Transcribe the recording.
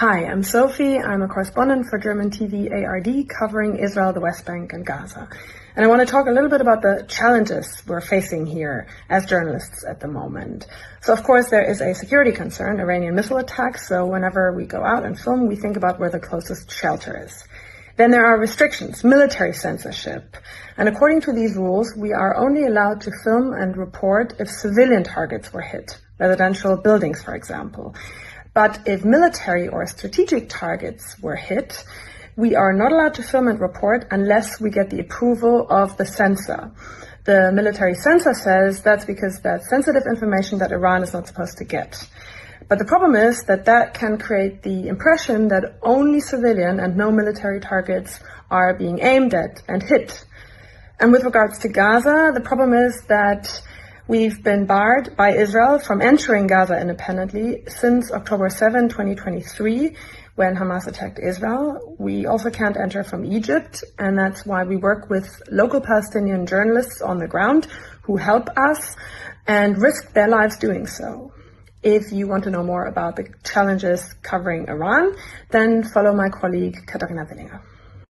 Hi, I'm Sophie. I'm a correspondent for German TV ARD covering Israel, the West Bank, and Gaza. And I want to talk a little bit about the challenges we're facing here as journalists at the moment. So, of course, there is a security concern, Iranian missile attacks. So whenever we go out and film, we think about where the closest shelter is. Then there are restrictions, military censorship. And according to these rules, we are only allowed to film and report if civilian targets were hit, residential buildings, for example. But if military or strategic targets were hit, we are not allowed to film and report unless we get the approval of the censor. The military censor says that's because that's sensitive information that Iran is not supposed to get. But the problem is that that can create the impression that only civilian and no military targets are being aimed at and hit. And with regards to Gaza, the problem is that we've been barred by Israel from entering Gaza independently since October 7, 2023, when Hamas attacked Israel. We also can't enter from Egypt, and that's why we work with local Palestinian journalists on the ground who help us and risk their lives doing so. If you want to know more about the challenges covering Iran, then follow my colleague Kada Iran.